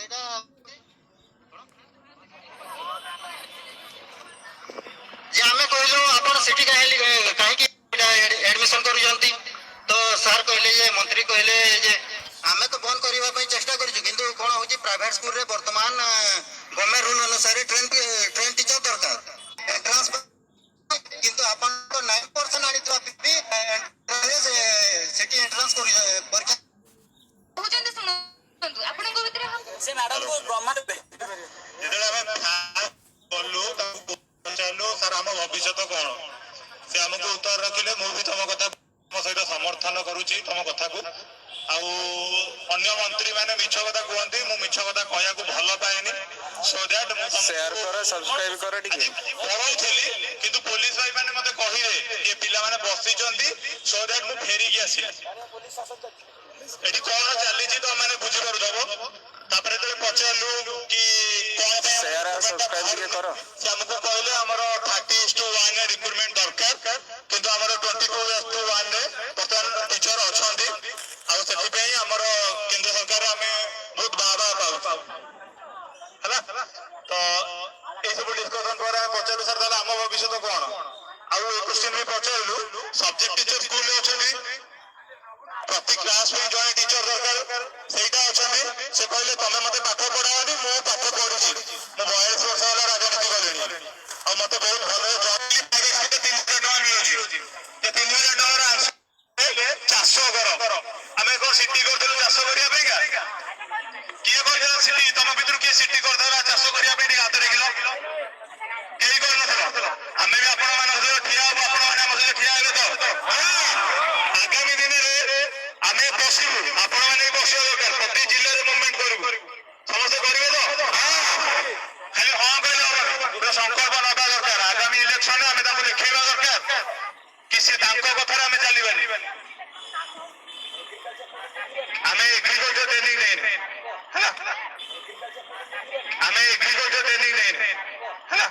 ସେଇଟା ଯେ ଆମେ କହିଲୁ ଆପଣ ସେଠି କାହିଁକି ଏଡମିଶନ କରୁଛନ୍ତି ତ ସାର୍ କହିଲେ ଯେ ମନ୍ତ୍ରୀ କହିଲେ ଯେ ଆମେ ତ ବନ୍ଦ କରିବା ପାଇଁ ଚେଷ୍ଟା କରିଛୁ କିନ୍ତୁ କ'ଣ ହଉଛି ପ୍ରାଇଭେଟ ସ୍କୁଲରେ ବର୍ତ୍ତମାନ ଗଭର୍ଣ୍ଣମେଣ୍ଟ ରୁଲ ଅନୁସାରେ ଟ୍ରେନ୍ ଟିଚର ଦରକାର ଏଣ୍ଟ୍ରାନ୍ସ କିନ୍ତୁ ଆପଣ ତ 9% ଆଣିଥିବା ବି ସେଠି ଏଣ୍ଟ୍ରାନ୍ସ ପରୀକ୍ଷା କହୁଛନ୍ତି ଶୁଣନ୍ତୁ ଆପଣଙ୍କ ଭିତରେ ସେ ମ୍ୟାଡମକୁ ଗଭର୍ଣ୍ଣମେଣ୍ଟ ଯେତେବେଳେ ଆମେ ଗଲୁ ତାକୁ ପଚାରିଲୁ ସାର୍ ଆମ ଭବିଷ୍ୟତ କ'ଣ ସେ ଆମକୁ ଉତ୍ତର ରଖିଲେ ମୁଁ ବି ତମ କଥା ତମ ସହିତ ସମର୍ଥନ କରୁଛି ତମ କଥାକୁ ଆଉ ଅନ୍ୟ ମନ୍ତ୍ରୀ ମାନେ ମିଛ କଥା କୁହନ୍ତି ମୁଁ ମିଛ କଥା କହିବାକୁ ଭଲ ପାଏନି ସୋ ଦ୍ୟାଟ୍ ମୁଁ ସେୟାର କର ସବସ୍କ୍ରାଇବ କର ଟିକେ ପଢଉଥିଲି କିନ୍ତୁ ପୋଲିସ ଭାଇ ମାନେ ମତେ କହିଲେ ଏ ପିଲାମାନେ ବସିଛନ୍ତି ସୋ ଦ୍ୟାଟ୍ ମୁଁ ଫେରିକି ଆସିଲି ଏଠି କ'ଣ ଚାଲିଛି ତ ମାନେ ବୁଝିପାରୁଥିବ ତାପରେ ଯେତେବେଳେ ପଚାରିଲୁ କି କ'ଣ ପାଇଁ ସେୟାର ଆଉ ସବସ୍କ୍ରାଇବ ଟିକେ କର ସେ ଆମକୁ କହିଲେ ଆମର 30:1 ରିକ୍ରୁଟମେଣ୍ଟ ଦରକାର କିନ୍ତୁ ଆମର 22:1 ରେ ବର୍ତ୍ତମାନ ଟିଚର ଅଛନ୍ତି ଆଉ ସେଥିପାଇଁ ଆମର କେନ୍ଦ୍ର ସରକାର ଆମେ ବହୁତ ବାହା ପାଉଛୁ ହେଲା ତ ଏଇସବୁ ଡିସ୍କସନ ପରେ ଆମେ ପଚାରିଲୁ ସାର୍ ତାହେଲେ ଆମ ଭବିଷ୍ୟତ କ'ଣ ଆଉ ଏ କ୍ୱେଶ୍ଚନ ବି ପଚାରିଲୁ ସବଜେକ୍ଟ ଟିଚର ସ୍କୁଲରେ ଅଛନ୍ତି ପ୍ରତି କ୍ଲାସ ପାଇଁ ଜଣେ ଟିଚର ଦରକାର ସେଇଟା ଅଛନ୍ତି ସେ କହିଲେ ତମେ ମତେ ପାଠ ପଢାଅନି ମୁଁ ପାଠ ପଢୁଛି ମୁଁ 42 ବର୍ଷ ହେଲା ରାଜନୀତି କଲିଣି ଆଉ ମତେ ବହୁତ ଭଲ ଜବ୍ 3,000 ଟଙ୍କା ମିଳୁଛି ଯେ 3,000 ଟଙ୍କାର ଚାଷ କର ଆମେ କ'ଣ ସିଟି କରିଥିଲୁ ଚାଷ କରିବା ପାଇଁକା କିଏ କହିଥିଲା ସିଟି ତମ ଭିତରୁ କିଏ ସିଟି କରିଦେଲା ଚାଷ କରିବା ପାଇଁ ଟିକେ ହାତ ଦେଖିଲ କେହି କରିନଥିଲ ଆମେ ବି ଆପଣମାନଙ୍କ ସହିତ ଠିଆ ହବୁ ଆପଣମାନେ ଆମ ସହିତ ଠିଆ ହେବେ ତ ଆଗାମୀ ଦିନରେ ଆମେ ବସିବୁ ଆପଣମାନେ ବି ବସିବା ଦରକାର ପ୍ରତି ଜିଲ୍ଲାରେ ମୁଭମେଣ୍ଟ କରିବୁ ସମସ୍ତେ କରିବେ ତ ଖାଲି ହଁ କହିଲେ ହବନି ଗୋଟେ ସଂକଳ୍ପ ନେବା ଦରକାର ଆଗାମୀ ଇଲେକ୍ସନରେ ଆମେ ତାଙ୍କୁ ଦେଖେଇବା ଦରକାର କି ସେ ତାଙ୍କ କଥାରେ ଆମେ ଚାଲିବାନି ଆମେ ଏଗ୍ରିକଲଚର ଟ୍ରେନିଂ ନେଇନି ହେଲା ଆମେ ଏଗ୍ରିକଲଚର ଟ୍ରେନିଂ ନେଇନି ହେଲା